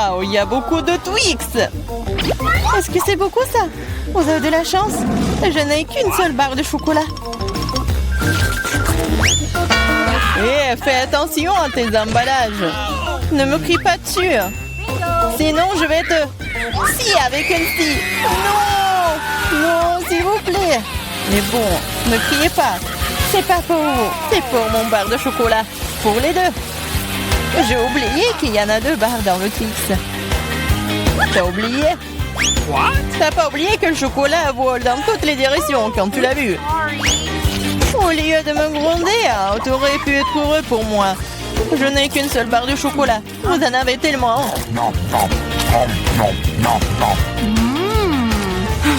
Waouh, il y a beaucoup de Twix. Est-ce que c'est beaucoup ça? Vous avez de la chance. Je n'ai qu'une seule barre de chocolat. Eh, fais attention à tes emballages. Ne me crie pas dessus. Sinon, je vais te... Si, avec une scie. Non! Non, s'il vous plaît. Mais bon, ne criez pas. C'est pas pour vous. C'est pour mon bar de chocolat. Pour les deux. J'ai oublié qu'il y en a 2 barres dans le Twix. T'as oublié? T'as pas oublié que le chocolat vole dans toutes les directions quand tu l'as vu? Au lieu de me gronder, t'aurais pu être heureux pour moi. Je n'ai qu'une seule barre de chocolat. Vous en avez tellement.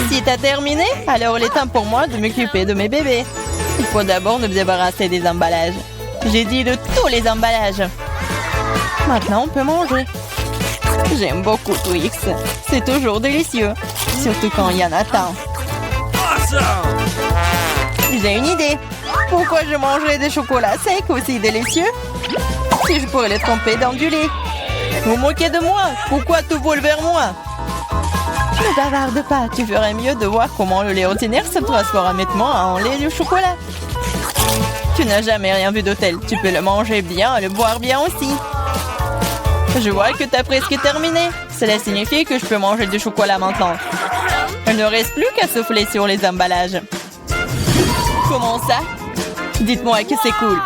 Si t'as terminé, alors il est temps pour moi de m'occuper de mes bébés. Il faut d'abord me débarrasser des emballages. J'ai dit de tous les emballages. Maintenant, on peut manger. J'aime beaucoup Twix. C'est toujours délicieux. Surtout quand il y en a tant. J'ai une idée. Pourquoi je mangerais des chocolats secs aussi délicieux si je pourrais les tremper dans du lait? Vous moquez de moi? Pourquoi tout vole vers moi? Ne bavarde pas. Tu ferais mieux de voir comment le lait ordinaire se transforme rapidement en lait de chocolat. Tu n'as jamais rien vu de tel. Tu peux le manger bien et le boire bien aussi. Je vois que tu as presque terminé. Cela signifie que je peux manger du chocolat maintenant. Il ne reste plus qu'à souffler sur les emballages. Comment ça? Dites-moi que c'est cool.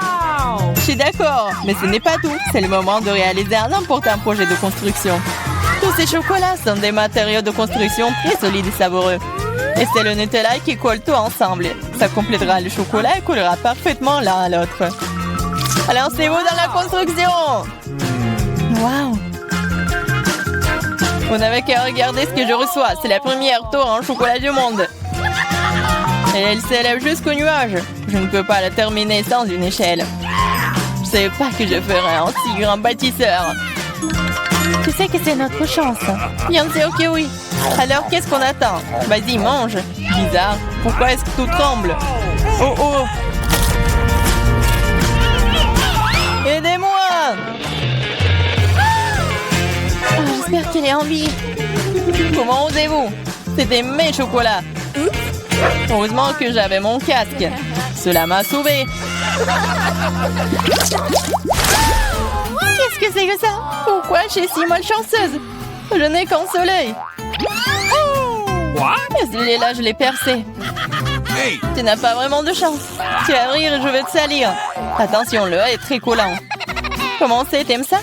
Je suis d'accord, mais ce n'est pas tout. C'est le moment de réaliser un important projet de construction. Tous ces chocolats sont des matériaux de construction très solides et savoureux. Et c'est le Nutella qui colle tout ensemble. Ça complétera le chocolat et collera parfaitement l'un à l'autre. Alors c'est vous dans la construction! Waouh! Vous n'avez qu'à regarder ce que je reçois. C'est la première tour en chocolat du monde. Et elle s'élève jusqu'au nuage. Je ne peux pas la terminer sans une échelle. Je ne savais pas que je ferais un si grand bâtisseur. Tu sais que c'est notre chance. Bien sûr que oui. Alors qu'est-ce qu'on attend? Vas-y, mange. Bizarre. Pourquoi est-ce que tout tremble? Oh oh! Aidez-moi! Oh, j'espère qu'elle est en vie. Comment osez-vous? C'était mes chocolats. Heureusement que j'avais mon casque. Cela m'a sauvé. Qu'est-ce que c'est que ça? Pourquoi je suis si malchanceuse? Je n'ai qu'un soleil. Celui-là, je l'ai percé. Tu n'as pas vraiment de chance. Tu vas rire et je vais te salir. Attention, le est très collant. Comment c'est? T'aimes ça?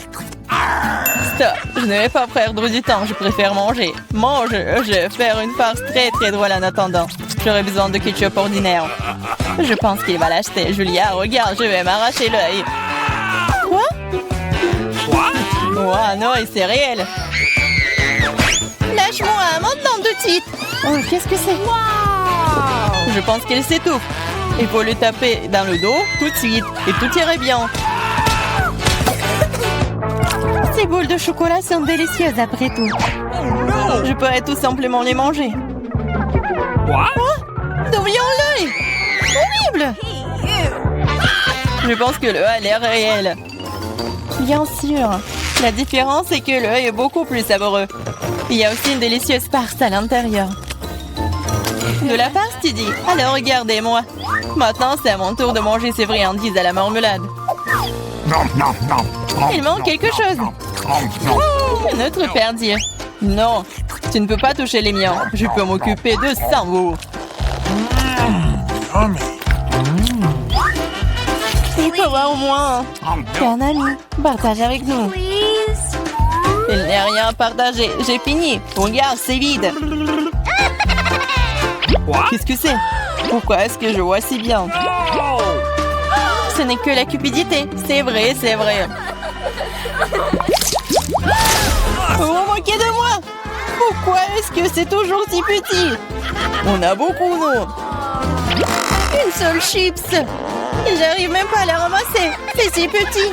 Stop. Je ne vais pas perdre du temps. Je préfère manger. Mange. Je vais faire une farce très très drôle en attendant. J'aurais besoin de ketchup ordinaire. Je pense qu'il va l'acheter. Julia, regarde, je vais m'arracher l'œil. Quoi? Oh non, et c'est réel. Lâche-moi, maintenant tout de suite. Oh, qu'est-ce que c'est? Je pense qu'elle s'étouffe. Il faut le taper dans le dos tout de suite. Et tout irait bien. Ces boules de chocolat sont délicieuses après tout. Je pourrais tout simplement les manger. Oh, devant l'œil. Horrible. Je pense que le a l'air réel. Bien sûr. La différence est que l'œil est beaucoup plus savoureux. Il y a aussi une délicieuse farce à l'intérieur. De la farce, tu dis? Alors regardez-moi. Maintenant, c'est à mon tour de manger ces friandises à la marmelade. Il manque quelque chose. Notre perdier. Non, tu ne peux pas toucher les miens. Je peux m'occuper de ça, vous. Il faut voir au moins. T'es un ami. Partage avec nous. Il n'y a rien à partager. J'ai fini. Regarde, c'est vide. Qu'est-ce que c'est? Pourquoi est-ce que je vois si bien? Ce n'est que la cupidité. C'est vrai, c'est vrai. Vous vous moquez de moi? Pourquoi est-ce que c'est toujours si petit? On a beaucoup, nous. Une seule chips. J'arrive même pas à la ramasser. C'est si petit.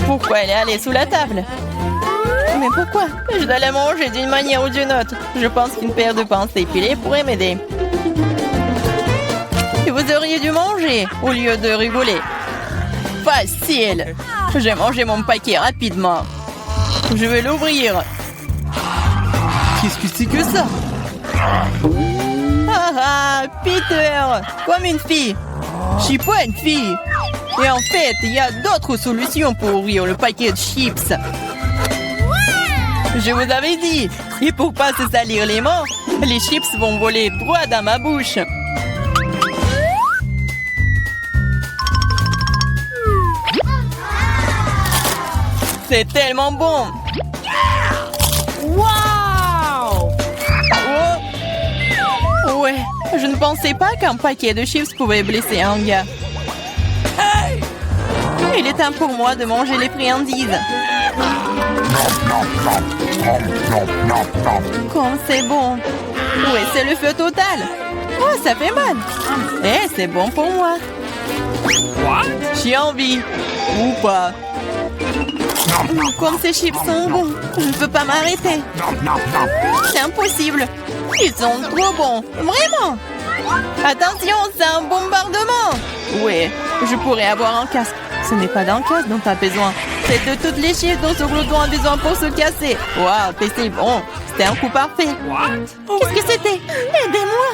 Pourquoi elle est allée sous la table? Mais pourquoi? Je dois la manger d'une manière ou d'une autre. Je pense qu'une paire de pensées pilées pourrait m'aider. Et vous auriez dû manger au lieu de rigoler. Facile. J'ai mangé mon paquet rapidement. Je vais l'ouvrir. Qu'est-ce que c'est que ça? Ah ah, Peter, comme une fille. Je suis pas une fille. Et en fait, il y a d'autres solutions pour ouvrir le paquet de chips. Je vous avais dit. Et pour pas se salir les mains, les chips vont voler droit dans ma bouche. C'est tellement bon. Wow! Oh. Ouais, je ne pensais pas qu'un paquet de chips pouvait blesser un gars. Il est temps pour moi de manger les friandises. Comme c'est bon. Ouais, c'est le feu total. Oh, ça fait mal. Eh, c'est bon pour moi. J'ai envie. Ou pas. Comme ces chips sont bons, je ne peux pas m'arrêter. C'est impossible. Ils sont trop bons. Vraiment. Attention, c'est un bombardement. Ouais, je pourrais avoir un casque. Ce n'est pas d'un casque dont tu as besoin. C'est de toutes les chips dont ce glouton a besoin pour se casser. Waouh, c'est bon. C'était un coup parfait. Qu'est-ce que c'était? Aidez-moi.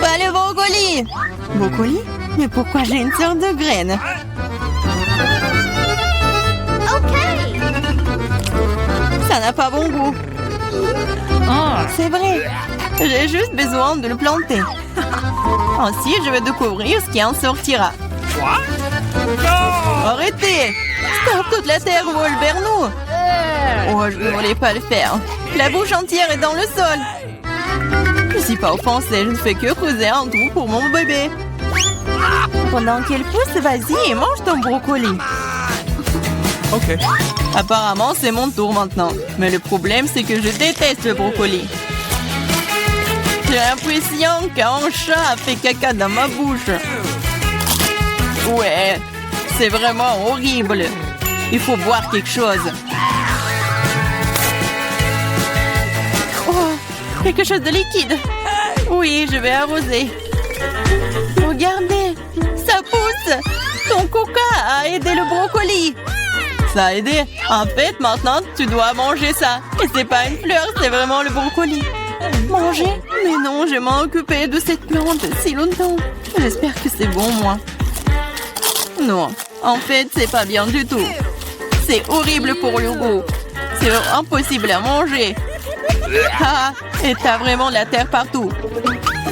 Pas le brocoli. Brocoli? Mais pourquoi j'ai une sorte de graine? Ça n'a pas bon goût. C'est vrai. J'ai juste besoin de le planter. Ainsi, je vais découvrir ce qui en sortira. Arrêtez! Stop, toute la terre vole vers nous. Oh, je ne voulais pas le faire. La bouche entière est dans le sol. Je ne suis pas offensée, je ne fais que creuser un trou pour mon bébé. Pendant qu'elle pousse, vas-y et mange ton brocoli. Ok. Apparemment, c'est mon tour maintenant. Mais le problème, c'est que je déteste le brocoli. J'ai l'impression qu'un chat a fait caca dans ma bouche. Ouais, c'est vraiment horrible. Il faut boire quelque chose. Oh, quelque chose de liquide. Oui, je vais arroser. Regardez, ça pousse. Ton coca a aidé le brocoli. Ça a aidé. En fait, maintenant, tu dois manger ça. Et c'est pas une fleur, c'est vraiment le brocoli. Manger? Mais non, je m'en occupé de cette plante si longtemps. J'espère que c'est bon, moi. Non, en fait, c'est pas bien du tout. C'est horrible pour le goût. C'est impossible à manger. Ah, et t'as vraiment de la terre partout.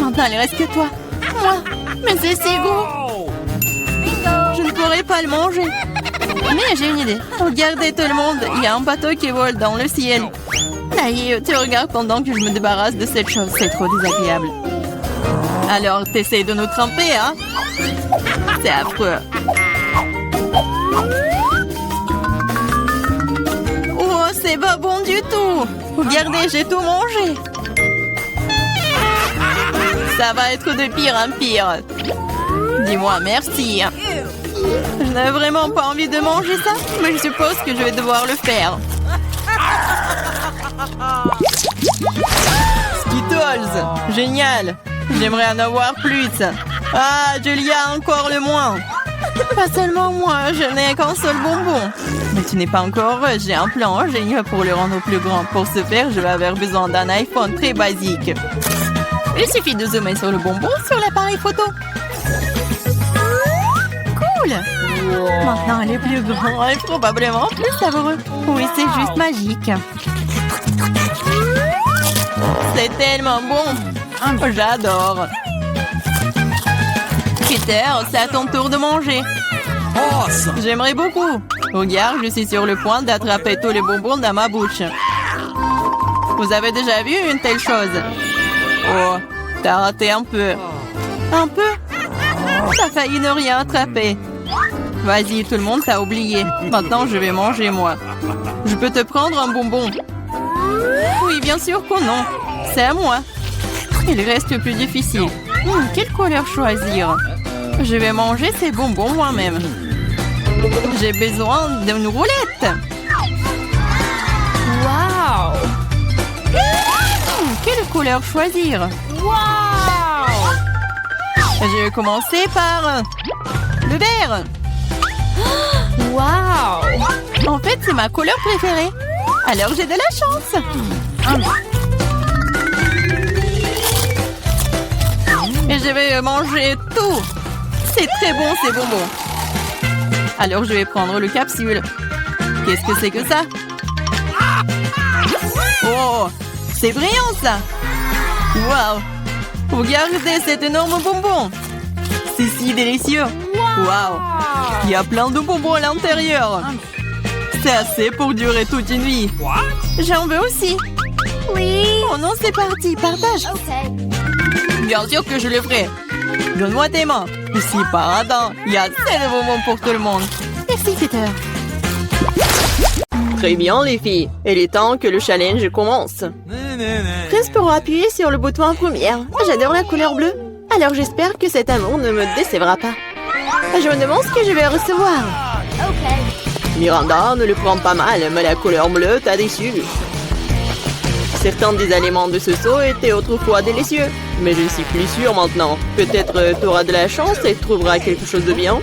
Maintenant, il reste que toi. Moi? Mais c'est si goût. Je ne pourrais pas le manger. Mais j'ai une idée. Regardez tout le monde, il y a un bateau qui vole dans le ciel. Allez, tu regardes pendant que je me débarrasse de cette chose. C'est trop désagréable. Alors, t'essayes de nous tremper, hein? C'est affreux. Oh, c'est pas bon du tout. Regardez, j'ai tout mangé. Ça va être de pire en pire. Dis-moi merci. Je n'avais vraiment pas envie de manger ça, mais je suppose que je vais devoir le faire. Skittles, génial. J'aimerais en avoir plus. Ah, Julia, encore le moins. Pas seulement moi, je n'ai qu'un seul bonbon. Mais tu n'es pas encore heureuse, j'ai un plan génial pour le rendre plus grand. Pour ce faire, je vais avoir besoin d'un iPhone très basique. Il suffit de zoomer sur le bonbon sur l'appareil photo. Cool! Maintenant, elle est plus grand et probablement plus savoureux. Oui, c'est juste magique. C'est tellement bon. J'adore. Peter, c'est à ton tour de manger. Awesome. J'aimerais beaucoup. Regarde, je suis sur le point d'attraper tous les bonbons dans ma bouche. Vous avez déjà vu une telle chose? Oh, t'as raté un peu. Un peu? T'as failli ne rien attraper. Vas-y, tout le monde t'a oublié. Maintenant, je vais manger, moi. Je peux te prendre un bonbon? Oui, bien sûr que non. C'est à moi. Il reste le plus difficile. Quelle couleur choisir? Je vais manger ces bonbons moi-même. J'ai besoin d'une roulette. Wow! Quelle couleur choisir? Wow! Je vais commencer par le vert. Waouh! En fait, c'est ma couleur préférée. Alors, j'ai de la chance. Et je vais manger tout. C'est très bon, ces bonbons. Alors, je vais prendre le capsule. Qu'est-ce que c'est que ça? Oh! C'est brillant, ça! Waouh! Regardez cet énorme bonbon! C'est si délicieux! Waouh! Il y a plein de bonbons à l'intérieur! C'est assez pour durer toute une nuit! J'en veux aussi! Oui! Oh non, c'est parti! Partage! Bien sûr que je le ferai! Donne-moi tes mains! Ici, paradin! Il y a assez de bonbons pour tout le monde! Merci, Peter! Très bien, les filles. Il est temps que le challenge commence. Presse pour appuyer sur le bouton en première. J'adore la couleur bleue. Alors j'espère que cet amour ne me décevra pas. Je me demande ce que je vais recevoir. Miranda, ne le prends pas mal, mais la couleur bleue t'a déçu. Certains des aliments de ce seau étaient autrefois délicieux. Mais je ne suis plus sûre maintenant. Peut-être t'auras de la chance et trouveras quelque chose de bien.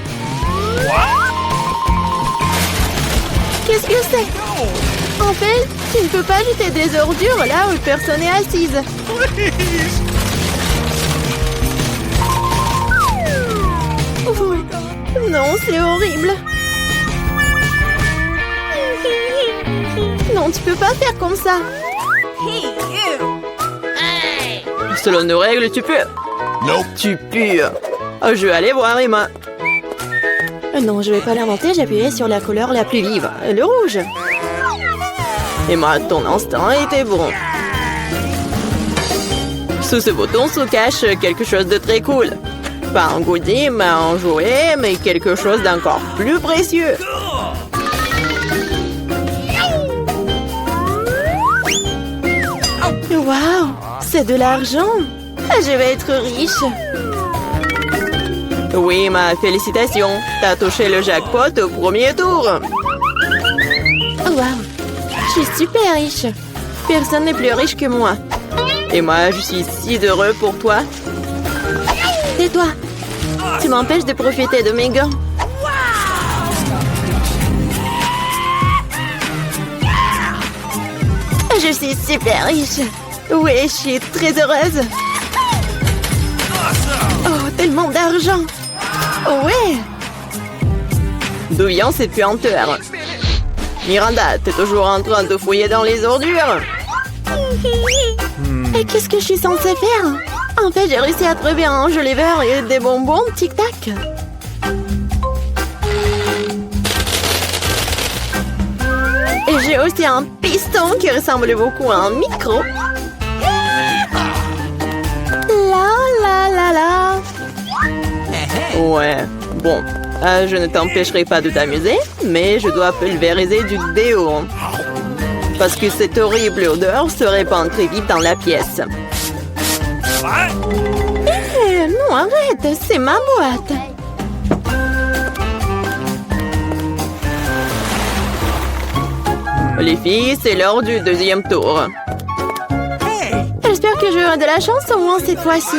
Qu'est-ce que c'est? En fait, tu ne peux pas jeter des ordures là où personne n'est assise. Non, c'est horrible. Non, tu peux pas faire comme ça. Selon nos règles, tu peux. Nope. Tu pues. Oh, je vais aller voir Emma. Non, je vais pas l'inventer, j'appuyais sur la couleur la plus vive, le rouge. Emma, ton instinct était bon. Sous ce bouton se cache quelque chose de très cool. Pas un goodie, mais un jouet, mais quelque chose d'encore plus précieux. Waouh, c'est de l'argent. Je vais être riche. Oui, ma félicitations. T'as touché le jackpot au premier tour. Oh, waouh. Je suis super riche. Personne n'est plus riche que moi. Et moi, je suis si heureux pour toi. Tais-toi. Tu m'empêches de profiter de mes gants. Je suis super riche. Oui, je suis très heureuse. Oh, tellement d'argent. Oh, ouais. D'où vient cette puanteur? Miranda, t'es toujours en train de fouiller dans les ordures. Et qu'est-ce que je suis censée faire? En fait, j'ai réussi à trouver un joli verre et des bonbons tic-tac. Et j'ai aussi un piston qui ressemble beaucoup à un micro. La la la la. Ouais, bon, je ne t'empêcherai pas de t'amuser, mais je dois pulvériser du déo. Parce que cette horrible odeur se répand très vite dans la pièce. Non, arrête, c'est ma boîte. Les filles, c'est l'heure du deuxième tour. J'espère que j'aurai de la chance au moins cette fois-ci.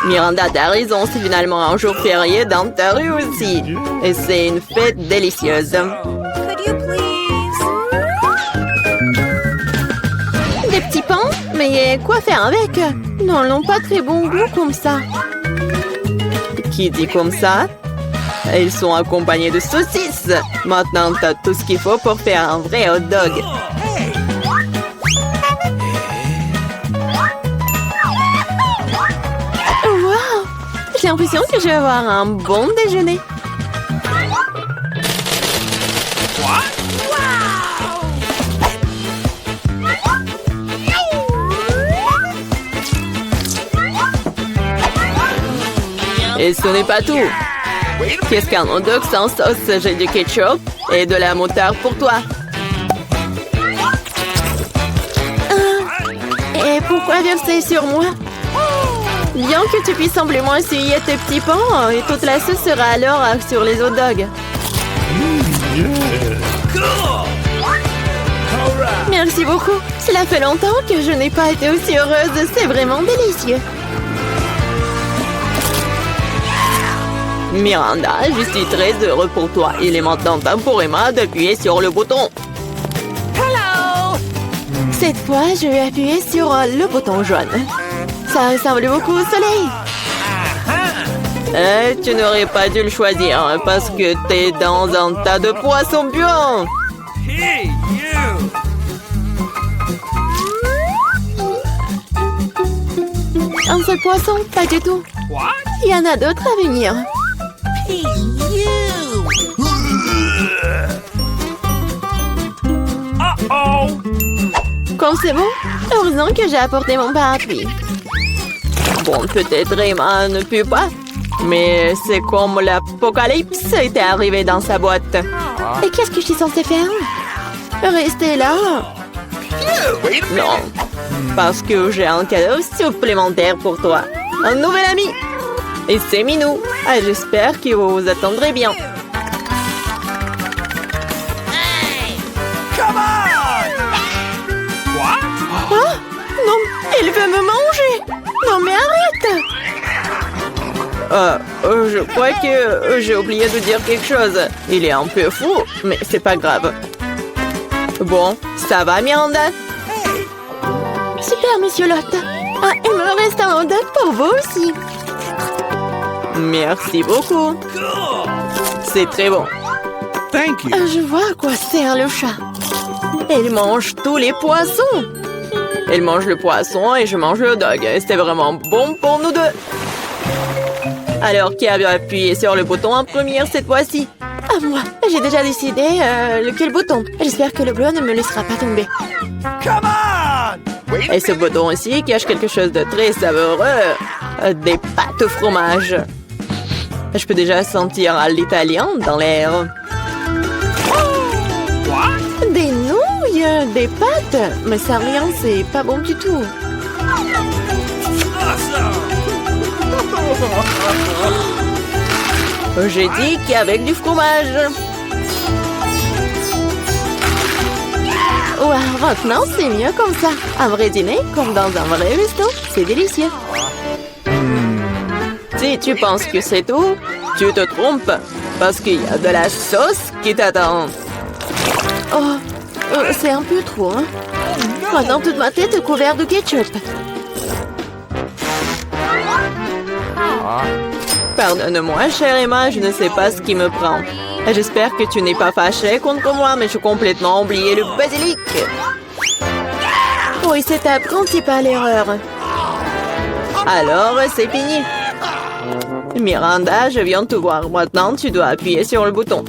Miranda, t'as raison, c'est finalement un jour férié dans ta rue aussi. Et c'est une fête délicieuse. Des petits pains? Mais quoi faire avec? Non, ils n'ont pas très bon goût comme ça. Qui dit comme ça? Ils sont accompagnés de saucisses. Maintenant, t'as tout ce qu'il faut pour faire un vrai hot dog. Wow! J'ai l'impression que je vais avoir un bon déjeuner. Et ce n'est pas tout. Qu'est-ce qu'un hot dog sans sauce? J'ai du ketchup et de la moutarde pour toi. Et pourquoi verser sur moi? Bien que tu puisses simplement essuyer tes petits pains et toute la sauce sera alors sur les hot dogs. Merci beaucoup. Cela fait longtemps que je n'ai pas été aussi heureuse. C'est vraiment délicieux. Miranda, je suis très heureux pour toi. Il est maintenant temps pour Emma d'appuyer sur le bouton. Hello! Cette fois, je vais appuyer sur le bouton jaune. Ça ressemble beaucoup au soleil. Tu n'aurais pas dû le choisir hein, parce que t'es dans un tas de poissons puants. Hey, you! Un seul poisson? Pas du tout. What? Il y en a d'autres à venir. Hey, you! Uh-oh! Comme c'est bon, heureusement que j'ai apporté mon parapluie. Bon, peut-être Emma ne pue pas, mais c'est comme l'apocalypse était arrivé dans sa boîte. Et qu'est-ce que je suis censée faire? Rester là? Non, parce que j'ai un cadeau supplémentaire pour toi. Un nouvel ami. Et c'est Minou. Ah, j'espère que vous vous attendrez bien. Come on! What? Quoi? Non, elle veut me manger. Non, mais arrête. Je crois que j'ai oublié de dire quelque chose. Il est un peu fou, mais c'est pas grave. Bon, ça va, Miranda? Super, monsieur Lot. Ah, il me reste un hot dog pour vous aussi. Merci beaucoup. Cool! C'est très bon. Thank you. Je vois à quoi sert le chat. Elle mange tous les poissons. Elle mange le poisson et je mange le hot dog. C'était vraiment bon pour nous deux. Alors, qui a bien appuyé sur le bouton en première cette fois-ci? Ah, moi. J'ai déjà décidé lequel bouton. J'espère que le bleu ne me laissera pas tomber. Come on! Et ce bouton aussi cache quelque chose de très savoureux. Des pâtes au fromage. Je peux déjà sentir l'italien dans l'air. What? Des nouilles, des pâtes. Mais ça rien, c'est pas bon du tout. Awesome! J'ai dit qu'avec du fromage. Ouais, maintenant c'est mieux comme ça. Un vrai dîner, comme dans un vrai resto, c'est délicieux. Si tu penses que c'est tout, tu te trompes. Parce qu'il y a de la sauce qui t'attend. Oh, c'est un peu trop, hein. Maintenant toute ma tête est couverte de ketchup. Pardonne-moi, chère Emma, je ne sais pas ce qui me prend. J'espère que tu n'es pas fâchée contre moi, mais j'ai complètement oublié le basilic. Oui, c'est ta principale erreur. Alors, c'est fini. Miranda, je viens de te voir. Maintenant, tu dois appuyer sur le bouton.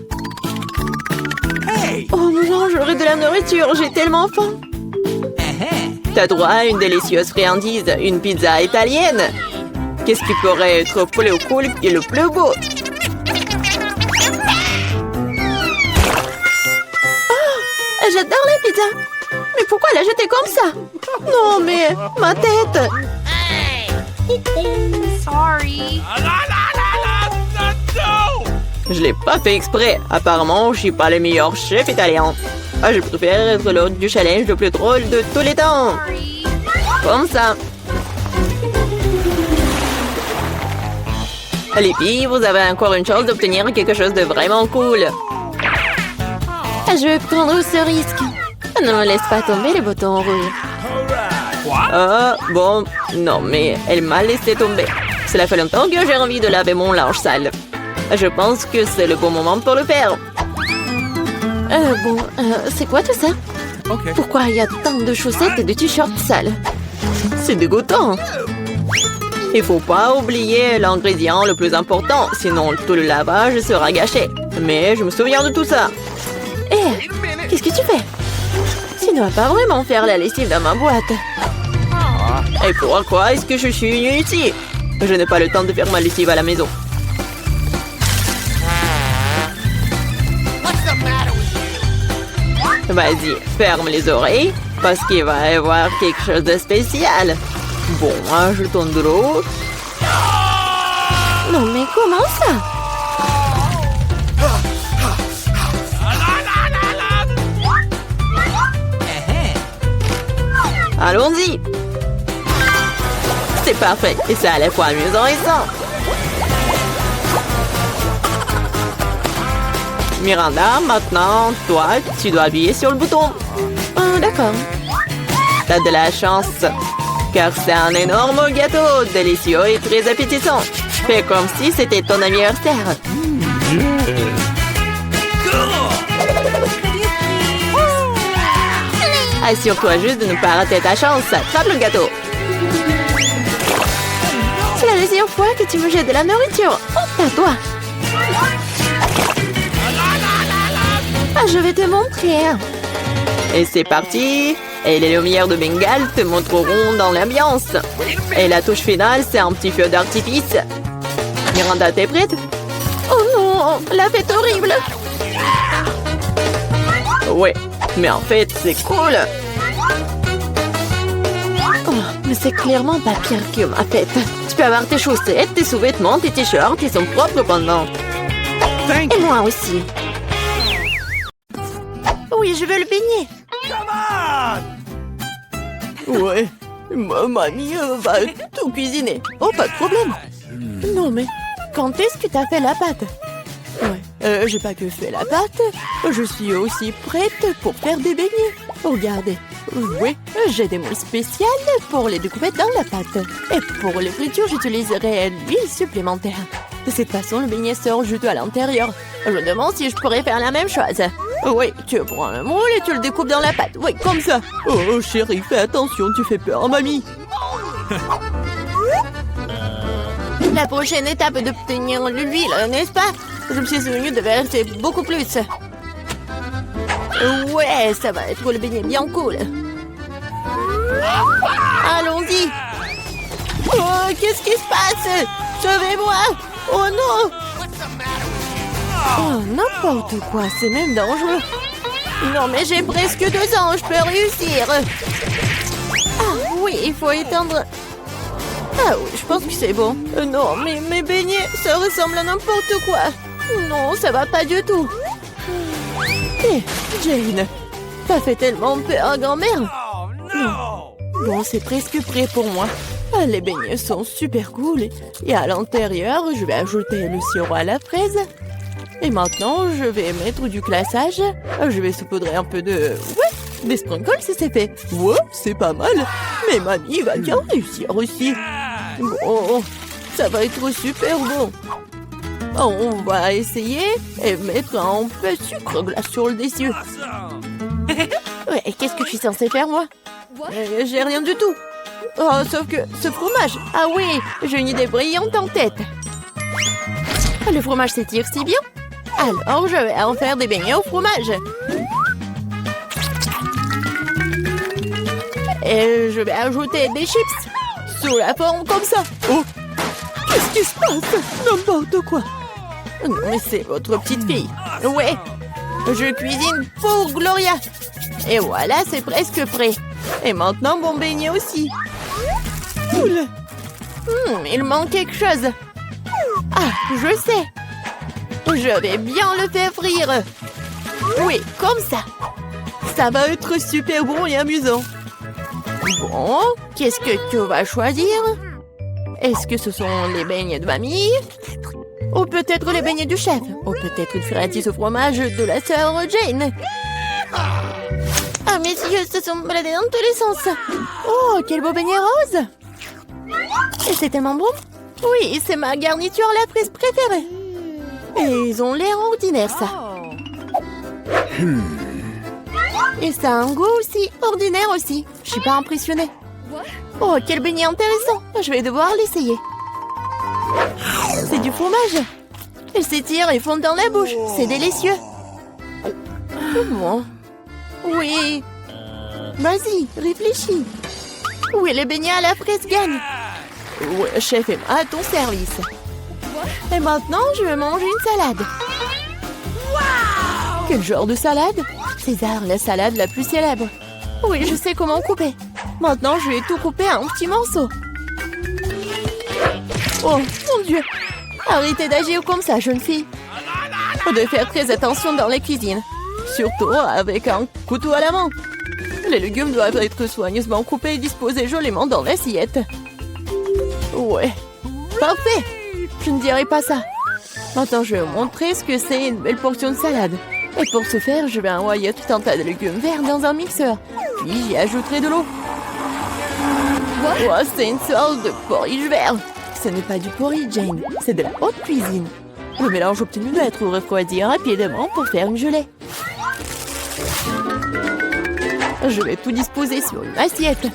Hey! Oh non, j'aurai de la nourriture, j'ai tellement faim. T'as droit à une délicieuse friandise, une pizza italienne. Qu'est-ce qui pourrait être plus cool et le plus beau? Oh, j'adore la pizza. Mais pourquoi la jeter comme ça? Non, mais ma tête. Sorry. Je l'ai pas fait exprès. Apparemment, je suis pas le meilleur chef italien. Ah, je préfère être l'hôte du challenge le plus drôle de tous les temps. Sorry. Comme ça. Les filles, vous avez encore une chance d'obtenir quelque chose de vraiment cool. Je vais prendre ce risque. Ne me laisse pas tomber les boutons rouges. What? Ah, bon, non, mais elle m'a laissé tomber. Cela fait longtemps que j'ai envie de laver mon linge sale. Je pense que c'est le bon moment pour le faire. C'est quoi tout ça? Okay. Pourquoi il y a tant de chaussettes et de t-shirts sales? C'est dégoûtant. Il faut pas oublier l'ingrédient le plus important, sinon tout le lavage sera gâché. Mais je me souviens de tout ça. Hé, qu'est-ce que tu fais? Tu ne vas pas vraiment faire la lessive dans ma boîte. Et pourquoi est-ce que je suis venue ici? Je n'ai pas le temps de faire ma lessive à la maison. Vas-y, ferme les oreilles, parce qu'il va y avoir quelque chose de spécial. Bon, un jeton de l'eau. Non, mais comment ça? Allons-y. C'est parfait, et c'est à la fois amusant et sain. Miranda, maintenant, toi, tu dois appuyer sur le bouton. D'accord. T'as de la chance, car c'est un énorme gâteau, délicieux et très appétissant. Fais comme si c'était ton anniversaire. Assure-toi juste de ne pas rater ta chance. Attrape le gâteau. C'est la deuxième fois que tu me jettes de la nourriture. Oh, à toi. Ah, je vais te montrer. Et c'est parti. Et les lumières de Bengale te montreront dans l'ambiance. Et la touche finale, c'est un petit feu d'artifice. Miranda, t'es prête? Oh non, la fête horrible. Ouais, mais en fait, c'est cool. Oh, mais c'est clairement pas pire que ma fête. Tu peux avoir tes chaussettes, tes sous-vêtements, tes t-shirts, ils sont propres pendant. Et moi aussi. Oui, je veux le beignet. Ouais, ma mamie va tout cuisiner. Oh, pas de problème. Non, mais quand est-ce que t'as fait la pâte? Ouais, j'ai pas que fait la pâte. Je suis aussi prête pour faire des beignets. Regardez. Oui, j'ai des moules spéciales pour les découpettes dans la pâte. Et pour les fritures, j'utiliserai l'huile supplémentaire. De cette façon, le beignet sort juteux à l'intérieur. Je me demande si je pourrais faire la même chose. Oui, tu prends le moule et tu le découpes dans la pâte. Oui, comme ça. Oh, chérie, fais attention, tu fais peur à mamie. La prochaine étape est d'obtenir l'huile, n'est-ce pas? Je me suis souvenu de verser beaucoup plus. Ouais, ça va être le beignet bien cool. Allons-y. Oh, qu'est-ce qui se passe? Sauvez-moi. Oh non. Oh, n'importe quoi, c'est même dangereux. Non, mais j'ai presque 2 ans, je peux réussir. Ah oui, il faut éteindre... Ah oui, je pense que c'est bon. Non, mais mes beignets, ça ressemble à n'importe quoi. Non, ça va pas du tout. Hé, Jane, t'as fait tellement peur à grand-mère. Non. Bon, c'est presque prêt pour moi. Ah, les beignets sont super cool. Et à l'intérieur, je vais ajouter le sirop à la fraise. Et maintenant, je vais mettre du glaçage. Je vais saupoudrer un peu de... Ouais, des sprinkles si c'est fait. Ouais, c'est pas mal. Mais mamie va bien réussir aussi. Bon, ça va être super bon. On va essayer et mettre un peu de sucre glace sur le dessus. Ouais, qu'est-ce que je suis censée faire, moi? J'ai rien du tout. Oh, sauf que ce fromage. Ah oui, j'ai une idée brillante en tête. Le fromage s'étire si bien. Alors, je vais en faire des beignets au fromage. Et je vais ajouter des chips sous la forme comme ça. Oh, qu'est-ce qui se passe? N'importe quoi. Non, mais c'est votre petite fille. Ouais, je cuisine pour Gloria. Et voilà, c'est presque prêt. Et maintenant, mon beignet aussi. Cool. Il manque quelque chose. Ah, je sais. Je vais bien le faire frire. Oui, comme ça. Ça va être super bon et amusant. Bon, qu'est-ce que tu vas choisir? Est-ce que ce sont les beignets de mamie? Ou peut-être les beignets du chef? Ou peut-être une friandise au fromage de la sœur Jane? Ah, mes yeux se sont baladés dans tous les sens. Oh, quel beau beignet rose! Et c'est tellement bon. Oui, c'est ma garniture à la fraise préférée. Et ils ont l'air ordinaires, ça. Et ça a un goût aussi ordinaire aussi. Je suis pas impressionnée. Oh, quel beignet intéressant. Je vais devoir l'essayer. C'est du fromage. Il s'étire et fond dans la bouche. C'est délicieux. Bon. Oui. Vas-y, réfléchis. Oui, les beignets à la fraise gagnent. Ouais, chef, à ton service. Et maintenant, je vais manger une salade. Wow! Quel genre de salade? César, la salade la plus célèbre. Oui, je sais comment couper. Maintenant, je vais tout couper en petits morceaux. Oh, mon Dieu! Arrêtez d'agir comme ça, jeune fille. Faut de faire très attention dans la cuisine. Surtout avec un couteau à la main. Les légumes doivent être soigneusement coupés et disposés joliment dans l'assiette. Ouais. Parfait! Je ne dirais pas ça. Maintenant, je vais vous montrer ce que c'est une belle portion de salade. Et pour ce faire, je vais envoyer tout un tas de légumes verts dans un mixeur. Puis j'y ajouterai de l'eau. Oh, c'est une sorte de porridge vert. Ce n'est pas du porridge, Jane. C'est de la haute cuisine. Le mélange obtenu doit être refroidi rapidement pour faire une gelée. Je vais tout disposer sur une assiette.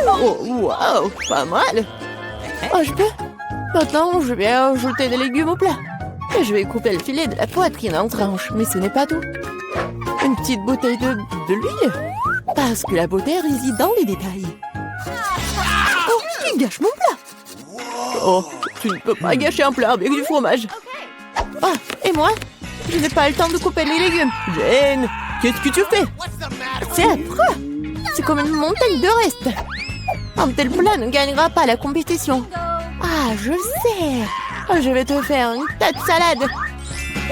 Oh, wow, pas mal. Oh, je peux. Maintenant, je vais ajouter des légumes au plat. Et je vais couper le filet de la poitrine en tranches, mais ce n'est pas tout. Une petite bouteille de l'huile. Parce que la beauté réside dans les détails. Oh, il gâche mon plat. Oh, tu ne peux pas gâcher un plat avec du fromage. Ah, et moi? Je n'ai pas le temps de couper les légumes. Jane, qu'est-ce que tu fais? C'est affreux. C'est comme une montagne de restes. Un tel plat ne gagnera pas la compétition. Ah, je sais. Je vais te faire une tas de salade.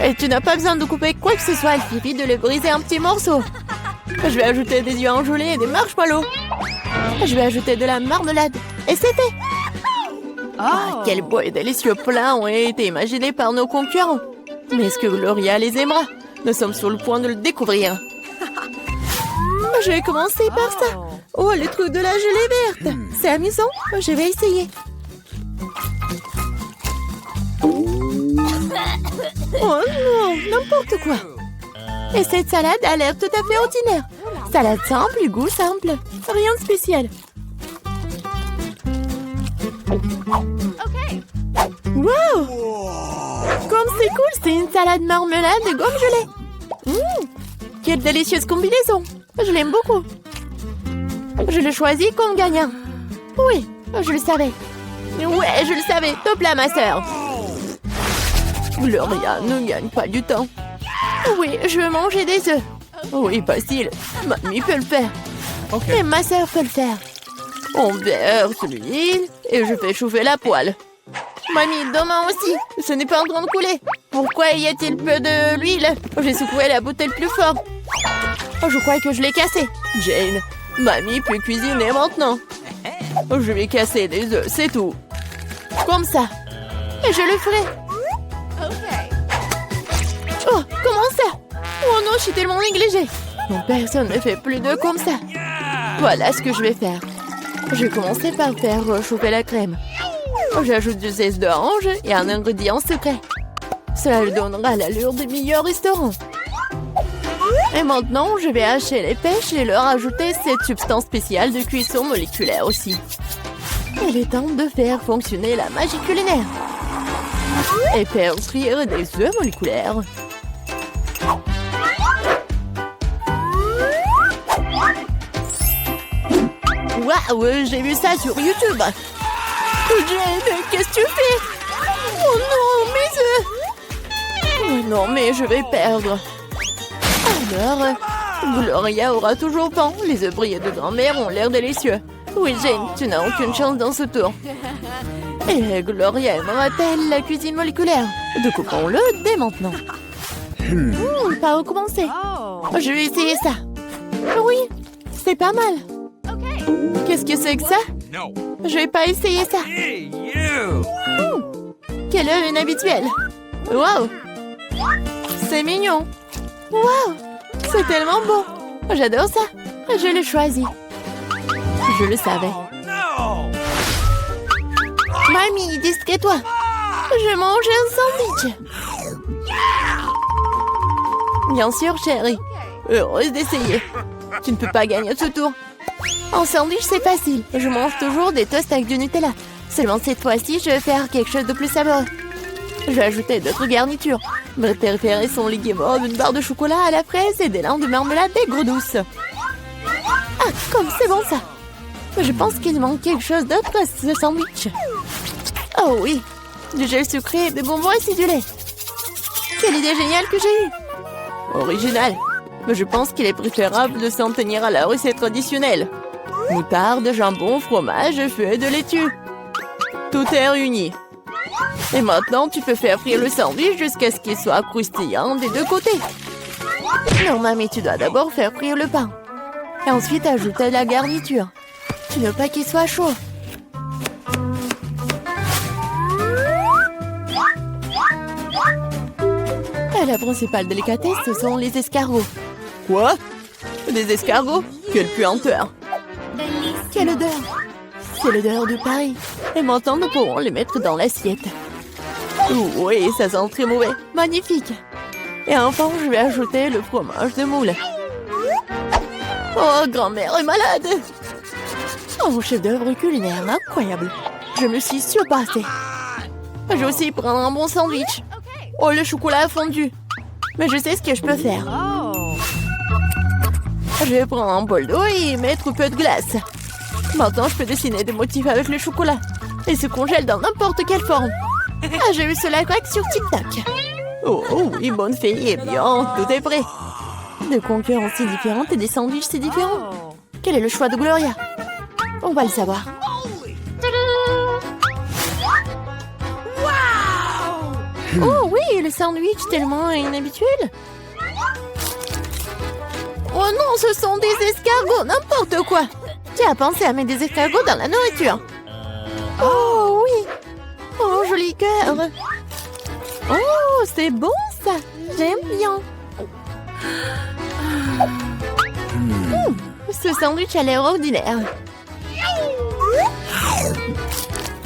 Et tu n'as pas besoin de couper quoi que ce soit. Il suffit de les briser en petits morceaux. Je vais ajouter des yeux engelés et des marshmallows. Je vais ajouter de la marmelade. Et c'est fait. Ah, quel beau et délicieux plat ont été imaginés par nos concurrents. Mais est-ce que Gloria les aimera? Nous sommes sur le point de le découvrir. Je vais commencer par ça. Oh, le truc de la gelée verte. C'est amusant. Je vais essayer. Oh non, n'importe quoi. Et cette salade a l'air tout à fait ordinaire. Salade simple et goût simple. Rien de spécial. Wow! Comme c'est cool, c'est une salade marmelade et gomme gelée. Quelle délicieuse combinaison. Je l'aime beaucoup. Je le choisis comme gagnant. Oui, je le savais. Ouais, je le savais. Top là, ma sœur. Gloria ne gagne pas du temps. Oui, je veux manger des œufs. Oui, facile. Mamie peut le faire. Et ma sœur peut le faire. On verse l'huile et je fais chauffer la poêle. Mamie, demain aussi. Ce n'est pas en train de couler. Pourquoi y a-t-il peu de l'huile? J'ai secoué la bouteille plus fort. Oh, je crois que je l'ai cassée. Jane, Mamie peut cuisiner maintenant. Je vais casser des œufs, c'est tout. Comme ça. Et je le ferai. Oh, comment ça? Oh non, je suis tellement négligée. Non, personne ne fait plus d'œufs comme ça. Voilà ce que je vais faire. Je vais commencer par faire chauffer la crème. J'ajoute du zeste d'orange et un ingrédient secret. Cela lui donnera l'allure des meilleurs restaurants. Et maintenant, je vais hacher les pêches et leur ajouter cette substance spéciale de cuisson moléculaire aussi. Il est temps de faire fonctionner la magie culinaire. Et faire frire des œufs moléculaires. Waouh, j'ai vu ça sur YouTube. Jane, qu'est-ce que tu fais? Oh non, mes œufs! Oh non, mais je vais perdre. Alors, Gloria aura toujours faim. Les œufs brillés de grand-mère ont l'air délicieux. Oui, Jane, tu n'as aucune chance dans ce tour. Et Gloria aimera-t-elle la cuisine moléculaire? Découpons-le dès maintenant. Pas recommencer. Je vais essayer ça. Oui, c'est pas mal. Qu'est-ce que c'est que ça? Je vais pas essayer ça. Quel œuf inhabituel. Waouh! C'est mignon. Waouh! C'est tellement beau. J'adore ça. Je l'ai choisi. Je le savais. Mamie, distrais-toi. Je mange un sandwich. Bien sûr, chérie. Heureuse d'essayer. Tu ne peux pas gagner ce tour. En sandwich, c'est facile. Je mange toujours des toasts avec du Nutella. Seulement cette fois-ci, je vais faire quelque chose de plus savoureux. Je vais ajouter d'autres garnitures. Mes préférés sont les guimauves, une barre de chocolat à la fraise et des lins de marmelade aigre douce. Ah, comme c'est bon ça. Je pense qu'il manque quelque chose d'autre à ce sandwich. Oh oui, du gel sucré et des bonbons acidulés. Quelle idée géniale que j'ai eue. Original. Mais je pense qu'il est préférable de s'en tenir à la recette traditionnelle. Moutarde, jambon, fromage, feuilles de laitue. Tout est réuni. Et maintenant, tu peux faire frire le sandwich jusqu'à ce qu'il soit croustillant des deux côtés. Non, mamie, tu dois d'abord faire frire le pain. Et ensuite, ajouter la garniture. Tu ne veux pas qu'il soit chaud. La principale délicatesse, ce sont les escargots. Quoi? Des escargots? Quelle puanteur! Quelle odeur! C'est l'odeur de Paris. Et maintenant, nous pourrons les mettre dans l'assiette. Oui, ça sent très mauvais. Magnifique! Et enfin, je vais ajouter le fromage de moule. Oh, grand-mère est malade! Oh, chef-d'œuvre culinaire, incroyable! Je me suis surpassée. Je vais aussi prendre un bon sandwich. Oh, le chocolat a fondu. Mais je sais ce que je peux faire. Je vais prendre un bol d'eau et mettre un peu de glace. Maintenant, je peux dessiner des motifs avec le chocolat. Il se congèle dans n'importe quelle forme. Ah, j'ai vu cela grec sur TikTok. Oh, oui, bonne fille, eh bien, tout est prêt. Des concurrences si différentes et des sandwichs si différents. Quel est le choix de Gloria? On va le savoir. Oh oui, le sandwich tellement inhabituel. Oh non, ce sont des escargots, n'importe quoi. Qui a pensé à mettre des escargots dans la nourriture? Oh oui. Oh, joli cœur. Oh, c'est bon ça. J'aime bien. Ce sandwich a l'air ordinaire.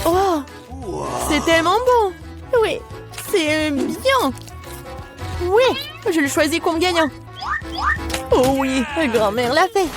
Oh, c'est tellement bon. Oui, c'est bien. Oui, je le choisis comme gagnant. Oh oui, ma grand-mère l'a fait.